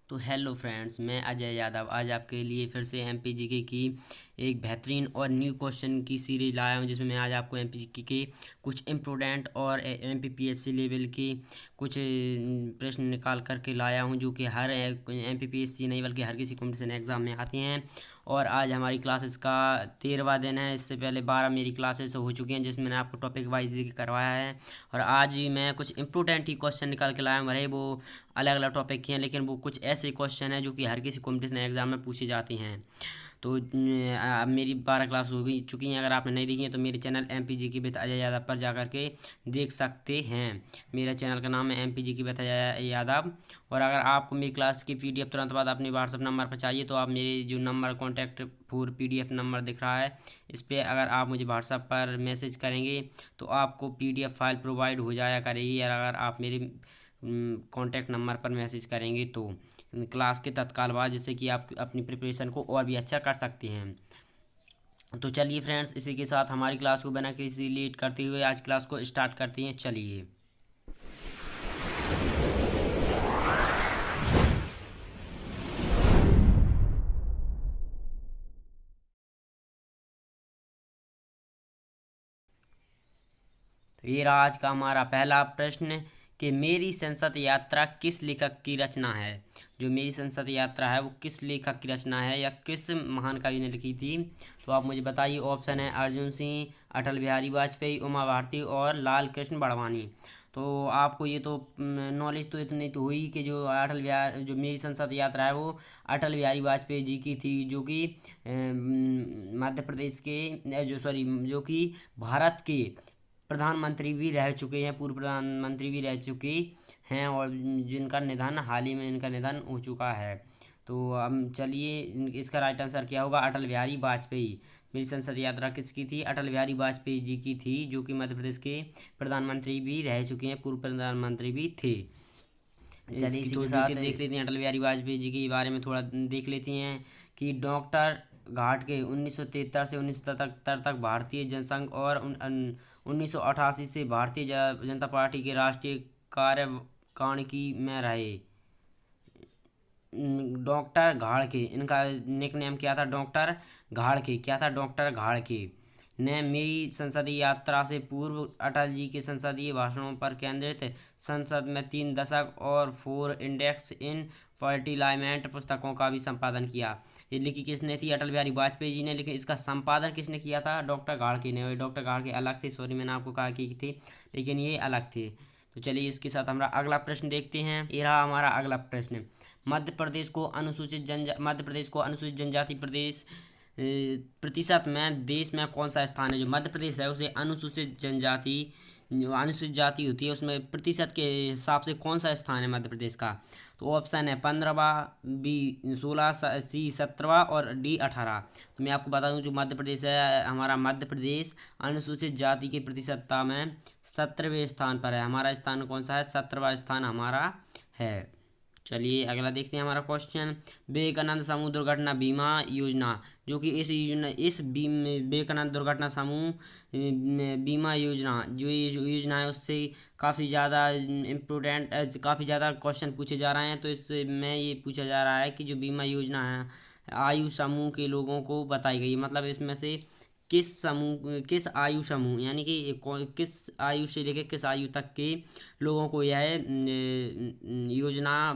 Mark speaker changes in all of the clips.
Speaker 1: तो hello friends, मैं अजय यादव आज आपके लिए फिर से एमपीजीके की एक बेहतरीन और न्यू क्वेश्चन की सीरीज लाया हूं, जिसमें मैं आज आपको एमपीजीके के कुछ इम्पोर्टेंट और एमपीपीएससी लेवल के कुछ प्रश्न निकाल करके लाया हूं, जो कि हर एमपीपीएससी नहीं बल्कि हर किसी कॉम्पिटिशन एग्ज़ाम में आते हैं। और आज हमारी क्लासेस का 13वां दिन है। इससे पहले 12 मेरी क्लासेस हो चुकी हैं, जिसमें मैंने आपको टॉपिक वाइज करवाया है। और आज भी मैं कुछ इंपॉर्टेंट ही क्वेश्चन निकाल के लाया हूँ। भले वो अलग अलग टॉपिक के हैं, लेकिन वो कुछ ऐसे क्वेश्चन हैं जो कि हर किसी कॉम्पिटिशन एग्जाम में पूछे जाते हैं। तो अब मेरी 12 क्लास हो गई चुकी हैं। अगर आपने नहीं देखी है तो मेरे channel MP GK with Ajay Yadav पर जा करके देख सकते हैं। मेरा चैनल का नाम है एमपीजीके विद अजय यादव। और अगर आपको मेरी क्लास की पीडीएफ तुरंत बाद अपने व्हाट्सअप नंबर पर चाहिए तो आप मेरे जो number contact for PDF number दिख रहा है, इस पर अगर आप मुझे व्हाट्सअप पर मैसेज करेंगे तो आपको पीडीएफ फाइल प्रोवाइड हो जाया करेगी। और अगर आप मेरे कॉन्टैक्ट नंबर पर मैसेज करेंगे तो क्लास के तत्काल बाद, जिससे कि आप अपनी प्रिपरेशन को और भी अच्छा कर सकते हैं। तो चलिए फ्रेंड्स, इसी के साथ हमारी क्लास को बिना किसी लेट करते हुए आज क्लास को स्टार्ट करते हैं। चलिए, तो ये रहा आज का हमारा पहला प्रश्न कि मेरी संसद यात्रा किस लेखक की रचना है। जो मेरी संसद यात्रा है वो किस लेखक की रचना है या किस महान कवि ने लिखी थी, तो आप मुझे बताइए। ऑप्शन है अर्जुन सिंह, अटल बिहारी वाजपेयी, उमा भारती और लाल कृष्ण बड़वानी। तो आपको ये तो नॉलेज तो इतनी तो हुई कि जो मेरी संसद यात्रा है वो अटल बिहारी वाजपेयी जी की थी, जो कि मध्य प्रदेश के जो कि भारत के प्रधानमंत्री भी रह चुके हैं, पूर्व प्रधानमंत्री भी रह चुके हैं, और जिनका निधन हाल ही में इनका निधन हो चुका है। तो अब चलिए, इसका राइट आंसर क्या होगा? अटल बिहारी वाजपेयी। मेरी संसद यात्रा किसकी थी? अटल बिहारी वाजपेयी जी की थी, जो कि मध्य प्रदेश के प्रधानमंत्री भी रह चुके हैं, पूर्व प्रधानमंत्री भी थे। चलिए, इसी के साथ देख लेते हैं अटल बिहारी वाजपेयी जी के बारे में थोड़ा देख लेते हैं कि डॉक्टर घाट के 1973 से 1977 तक भारतीय जनसंघ और 1988 से भारतीय जनता पार्टी के राष्ट्रीय कार्यकारिणी में रहे। डॉक्टर घाड़के, इनका निक नेम क्या था? डॉक्टर घाड़के। क्या था? डॉक्टर घाड़के ने मेरी संसदीय यात्रा से पूर्व अटल जी के संसदीय भाषणों पर केंद्रित संसद में 3 दशक और 4 इंडेक्स इन फर्टिलाइमेंट पुस्तकों का भी संपादन किया। ये लिखी किसने थी? अटल बिहारी वाजपेयी जी ने। लेकिन इसका संपादन किसने किया था? डॉक्टर घाड़के ने। डॉक्टर घाड़के अलग थे, सॉरी मैंने आपको कहा कि थे, लेकिन ये अलग थे। तो चलिए, इसके साथ हमारा अगला प्रश्न देखते हैं। ये रहा हमारा अगला प्रश्न। मध्य प्रदेश को अनुसूचित जनजाति प्रदेश प्रतिशत में देश में कौन सा स्थान है? जो मध्य प्रदेश है उसे अनुसूचित जनजाति, जो अनुसूचित जाति होती है उसमें प्रतिशत के हिसाब से कौन सा स्थान है मध्य प्रदेश का? तो ऑप्शन है 15वां, बी 16, सी 17वां और डी 18। तो मैं आपको बता दूं, जो मध्य प्रदेश है हमारा, मध्य प्रदेश अनुसूचित जाति की प्रतिशतता में 17वें स्थान पर है। हमारा स्थान कौन सा है? 17वां स्थान हमारा है। चलिए, अगला देखते हैं हमारा क्वेश्चन। विवेकानंद समूह दुर्घटना बीमा योजना, जो कि विवेकानंद दुर्घटना समूह बीमा योजना, जो ये योजना है उससे काफ़ी ज़्यादा इम्पोर्टेंट, काफ़ी ज़्यादा क्वेश्चन पूछे जा रहे हैं। तो इससे में ये पूछा जा रहा है कि जो बीमा योजना है आयु समूह के लोगों को बताई गई, मतलब इसमें से किस आयु समूह, यानी कि किस आयु से लेकर किस आयु तक के लोगों को यह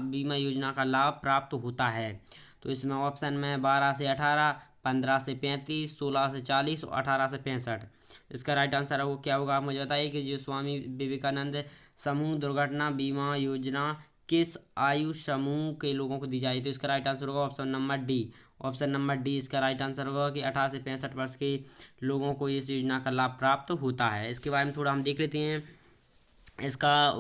Speaker 1: बीमा योजना का लाभ प्राप्त होता है। तो इसमें ऑप्शन में 12 से 18, 15 से 35, 16 से 40 और 18 से 65। इसका राइट आंसर है वो क्या होगा? आप मुझे बताइए कि जो स्वामी विवेकानंद समूह दुर्घटना बीमा योजना किस आयु समूह के लोगों को दी जाए। तो इसका राइट आंसर होगा option number D. Option number D इसका राइट आंसर होगा कि 18 से 65 वर्ष के लोगों को इस योजना का लाभ प्राप्त होता है। इसके बारे में थोड़ा हम देख लेते हैं। इसका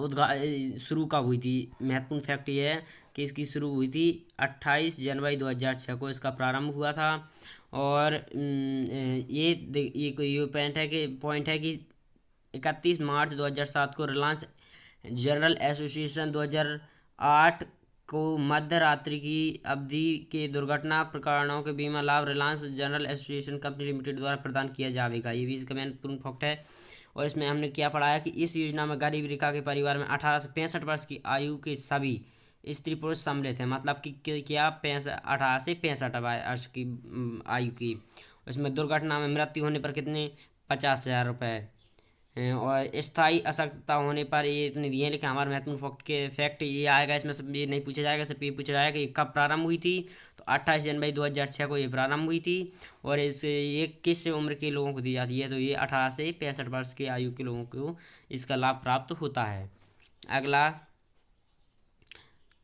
Speaker 1: शुरू कब हुई थी? महत्वपूर्ण फैक्ट ये है कि इसकी शुरू हुई थी 28 जनवरी 2006 को इसका प्रारंभ हुआ था। और ये पॉइंट है कि 31 मार्च 2007 को रिलायंस जनरल एसोसिएशन 2008 को मध्य रात्रि की अवधि के दुर्घटना प्रकरणों के बीमा लाभ Reliance general association company limited द्वारा प्रदान किया जाएगा। ये भी इसका महत्वपूर्ण फैक्ट है। और इसमें हमने क्या पढ़ा है कि इस योजना में गरीब रेखा के परिवार में 18 से 65 वर्ष की आयु के सभी स्त्री पुरुष सम्मिलित हैं, मतलब कि क्या 18 से 65 वर्ष की आयु की। उसमें दुर्घटना में मृत्यु होने पर कितने 50,000 रुपये। और स्थायी अशक्तता होने पर ये इतने दिए हैं, लेकिन हमारे महत्वपूर्ण फैक्ट ये आएगा इसमें, सब ये नहीं पूछा जाएगा, सिर्फ ये पूछा जाएगा कि कब प्रारंभ हुई थी। तो 28 जनवरी 2006 को ये प्रारंभ हुई थी। और ये किस उम्र के लोगों को दी जाती है, तो ये 18 से 65 वर्ष की आयु के लोगों को इसका लाभ प्राप्त होता है। अगला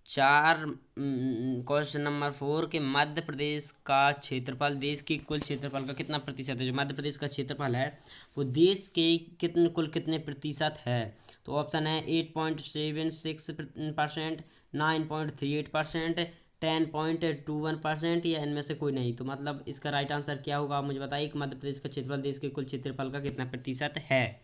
Speaker 1: 4 क्वेश्चन नंबर 4 के मध्य प्रदेश का क्षेत्रफल देश के कुल क्षेत्रफल का कितना प्रतिशत है। जो मध्य प्रदेश का क्षेत्रफल है वो देश के कितने प्रतिशत है। तो ऑप्शन है 8.76%, 9.38%, 10.21% या इनमें से कोई नहीं। तो मतलब इसका राइट आंसर क्या होगा, आप मुझे बताइए कि मध्य प्रदेश का क्षेत्रफल देश के कुल क्षेत्रफल का कितना प्रतिशत है।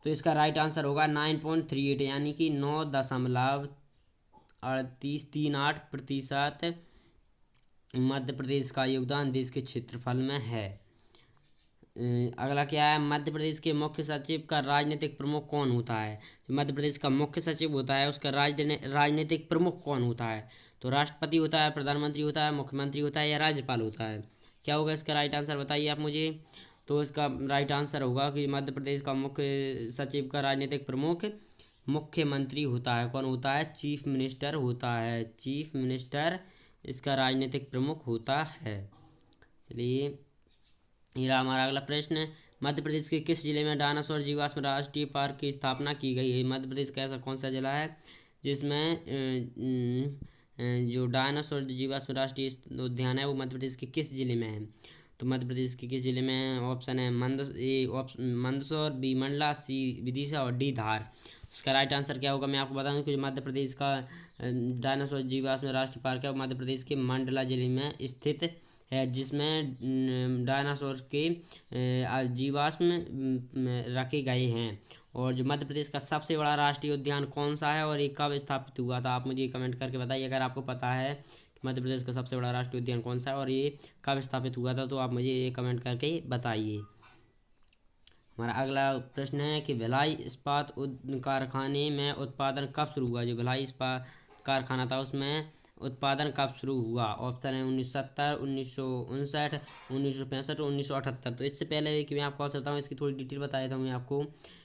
Speaker 1: तो इसका राइट आंसर होगा 9.38, यानी कि 9.3838% मध्य प्रदेश का योगदान देश के क्षेत्रफल में है। अगला क्या है, मध्य प्रदेश के मुख्य सचिव का राजनीतिक प्रमुख कौन होता है। जो मध्य प्रदेश का मुख्य सचिव होता है उसका राजनीतिक प्रमुख कौन होता है। तो राष्ट्रपति होता है, प्रधानमंत्री होता है, मुख्यमंत्री होता है या राज्यपाल होता है। क्या होगा इसका राइट आंसर, बताइए आप मुझे। तो इसका राइट आंसर होगा कि मध्य प्रदेश का मुख्य सचिव का राजनीतिक प्रमुख मुख्यमंत्री होता है। कौन होता है, चीफ मिनिस्टर होता है। चीफ मिनिस्टर इसका राजनीतिक प्रमुख होता है। चलिए ये रहा हमारा अगला प्रश्न। मध्य प्रदेश के किस जिले में डायनासोर जीवाश्म राष्ट्रीय पार्क की स्थापना की गई है। मध्य प्रदेश का ऐसा कौन सा जिला है जिसमें जो डायनासोर जीवाश्म राष्ट्रीय उद्यान है वो मध्य प्रदेश के किस जिले में है। तो मध्य प्रदेश के किस जिले में, ऑप्शन है मंदसौर, बी मंडला, सी विदिशा और डी धार। इसका राइट आंसर क्या होगा, मैं आपको बता दूं कि मध्य प्रदेश का डायनासोर जीवाश्म राष्ट्रीय पार्क है वो मध्य प्रदेश के मंडला जिले में स्थित है, जिसमें डायनासोर के जीवाश्म रखे गए हैं। और जो मध्य प्रदेश का सबसे बड़ा राष्ट्रीय उद्यान कौन सा है और ये कब स्थापित हुआ था, आप मुझे कमेंट करके बताइए। अगर आपको पता है कि मध्य प्रदेश का सबसे बड़ा राष्ट्रीय उद्यान कौन सा है और ये कब स्थापित हुआ था, तो आप मुझे ये कमेंट करके बताइए। हमारा अगला प्रश्न है कि भिलाई इस्पात कारखाने में उत्पादन कब शुरू हुआ। जो भिलाई इस्पात कारखाना था उसमें उत्पादन कब शुरू हुआ। ऑप्शन है 1970, 1959, 1965 और 1978। तो इससे पहले कि मैं आपको आंसर बताऊँ इसकी थोड़ी डिटेल बता देता हूँ मैं आपको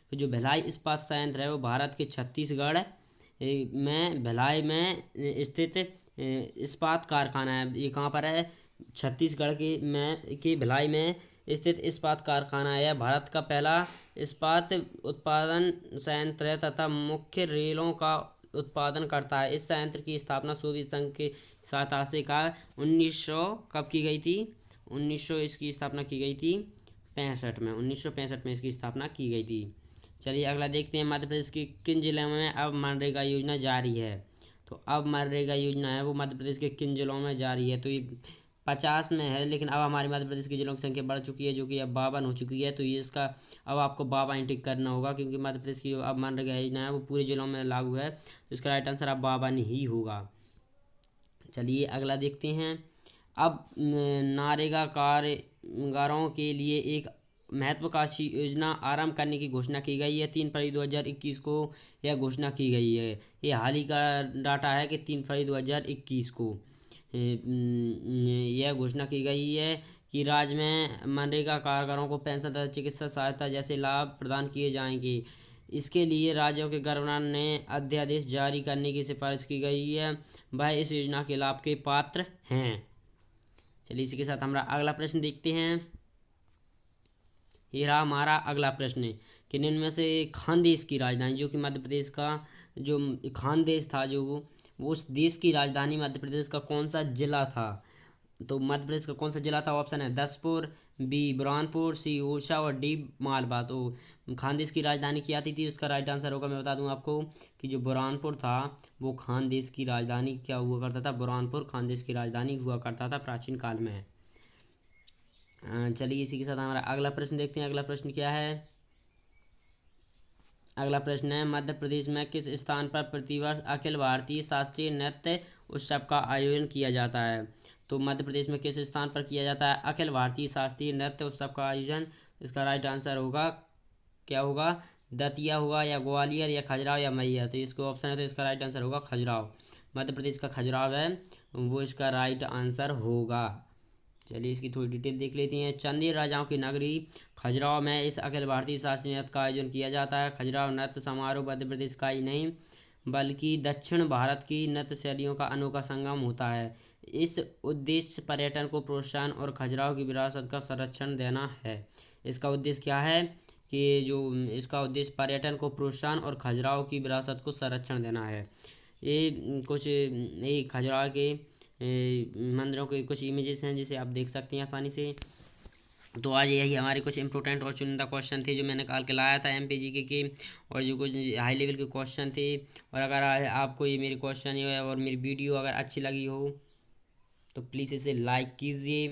Speaker 1: कि जो भिलाई इस्पात संयंत्र है वो भारत के छत्तीसगढ़ में भिलाई में स्थित इस्पात कारखाना है। ये कहाँ पर है, छत्तीसगढ़ के भिलाई में स्थित इस्पात कारखाना है। भारत का पहला इस्पात उत्पादन संयंत्र है तथा मुख्य रेलों का उत्पादन करता है। इस संयंत्र की स्थापना सोवियत संघ के सहायता से 1900 कब की गई थी, 1900 इसकी स्थापना की गई थी 65 में, 1965 में इसकी स्थापना की गई थी। चलिए अगला देखते हैं, मध्य प्रदेश के किन जिलों में अब मनरेगा योजना जारी है। तो अब मनरेगा योजना है वो मध्य प्रदेश के किन जिलों में जारी है। तो ये 50 में है, लेकिन अब हमारे मध्य प्रदेश के जिलों की संख्या बढ़ चुकी है जो कि अब 52 हो चुकी है। तो ये इसका अब आपको 52 टिक करना होगा, क्योंकि मध्य प्रदेश की अब मनरेगा योजना है वो पूरे जिलों में लागू है। तो इसका राइट आंसर अब 52 ही होगा। चलिए अगला देखते हैं। अब नारेगा कामगारों के लिए एक महत्वाकांक्षी योजना आरंभ करने की घोषणा की गई है। 3 फरवरी 2021 को यह घोषणा की गई है। ये हाल ही का डाटा है कि 3 फरवरी 2021 को यह घोषणा की गई है कि राज्य में मनरेगा कामगारों को पेंशन तथा चिकित्सा सहायता जैसे लाभ प्रदान किए जाएंगे। इसके लिए राज्यों के गवर्नर ने अध्यादेश जारी करने की सिफारिश की गई है। वह इस योजना के लाभ के पात्र हैं। चलिए इसी के साथ हमारा अगला प्रश्न देखते हैं। ये रहा हमारा अगला प्रश्न कि निम्न में से खानदेश की राजधानी, जो कि मध्य प्रदेश का जो खानदेश था जो वो उस देश की राजधानी मध्य प्रदेश का कौन सा जिला था। तो मध्य प्रदेश का कौन सा जिला था, ऑप्शन है दसपुर, बी बुरहानपुर, सी ओरछा और डी मालवा। तो खानदेश की राजधानी क्या थी उसका राइट आंसर होगा, मैं बता दूं आपको कि जो बुरहानपुर था वो खानदेश की राजधानी क्या हुआ करता था, बुरहानपुर खानदेश की राजधानी हुआ करता था प्राचीन काल में। चलिए इसी के साथ हमारा अगला प्रश्न देखते हैं। अगला प्रश्न क्या है, अगला प्रश्न है मध्य प्रदेश में किस स्थान पर प्रतिवर्ष अखिल भारतीय शास्त्रीय नृत्य उत्सव का आयोजन किया जाता है। तो मध्य प्रदेश में किस स्थान पर किया जाता है अखिल भारतीय शास्त्रीय नृत्य उत्सव का आयोजन। इसका राइट आंसर होगा क्या होगा, दतिया होगा या ग्वालियर या खजुराहो या मैहर। तो इसको ऑप्शन है तो इसका राइट आंसर होगा खजुराहो। मध्य प्रदेश का खजुराहो है, वो इसका राइट आंसर होगा। चलिए इसकी थोड़ी डिटेल देख लेते हैं। चंदेल राजाओं की नगरी खजुराहो में इस अखिल भारतीय शास्त्रीय नृत्य का आयोजन किया जाता है। खजुराहो नृत्य समारोह मध्य प्रदेश का ही नहीं बल्कि दक्षिण भारत की नृत्य शैलियों का अनोखा संगम होता है। इस उद्देश्य पर्यटन को प्रोत्साहन और खजुराहो की विरासत का संरक्षण देना है। इसका उद्देश्य क्या है कि जो इसका उद्देश्य पर्यटन को प्रोत्साहन और खजुराहो की विरासत को संरक्षण देना है। ये कुछ ये खजुराहो के मंदिरों के कुछ इमेजेस हैं जिसे आप देख सकते हैं आसानी से। तो आज यही हमारे कुछ इंपॉर्टेंट और चुनिंदा क्वेश्चन थे जो मैंने निकाल के लाया था एमपीजीके के, और जो कुछ हाई लेवल के क्वेश्चन थे। और अगर आपको ये मेरे क्वेश्चन और मेरी वीडियो अगर अच्छी लगी हो तो प्लीज़ इसे लाइक कीजिए,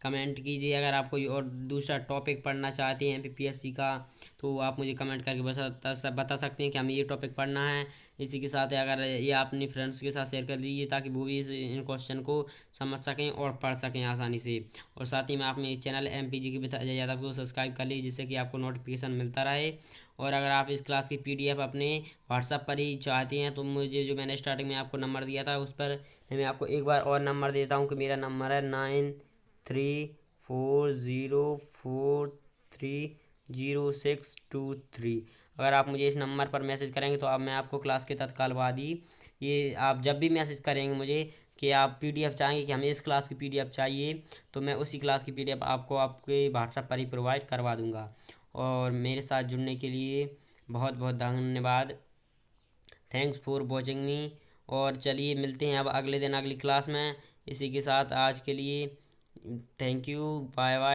Speaker 1: कमेंट कीजिए। अगर आप कोई और दूसरा टॉपिक पढ़ना चाहते हैं एमपीपीएससी का तो आप मुझे कमेंट करके बता सकते हैं कि हमें ये टॉपिक पढ़ना है। इसी के साथ अगर ये अपने फ्रेंड्स के साथ शेयर कर दीजिए ताकि वो भी इन क्वेश्चन को समझ सकें और पढ़ सकें आसानी से। और साथ ही में आप मेरे चैनल एमपीजी के विद अजय यादव को सब्सक्राइब कर लीजिए जिससे कि आपको नोटिफिकेशन मिलता रहे। और अगर आप इस क्लास की पीडीएफ अपने व्हाट्सएप पर ही चाहते हैं तो मुझे जो मैंने स्टार्टिंग में आपको नंबर दिया था उस पर मैं आपको एक बार और नंबर देता हूँ कि मेरा नंबर है 9340430623। अगर आप मुझे इस नंबर पर मैसेज करेंगे तो अब मैं आपको क्लास के तत्काल बाद ही ये आप जब भी मैसेज करेंगे मुझे कि आप पीडीएफ चाहेंगे कि हमें इस क्लास की पीडीएफ चाहिए तो मैं उसी क्लास की पीडीएफ आपको आपके व्हाट्सएप पर ही प्रोवाइड करवा दूंगा। और मेरे साथ जुड़ने के लिए बहुत बहुत धन्यवाद। थैंक्स फॉर वॉचिंग मी। और चलिए मिलते हैं अब अगले दिन अगली क्लास में। इसी के साथ आज के लिए थैंक यू, बाय बाय।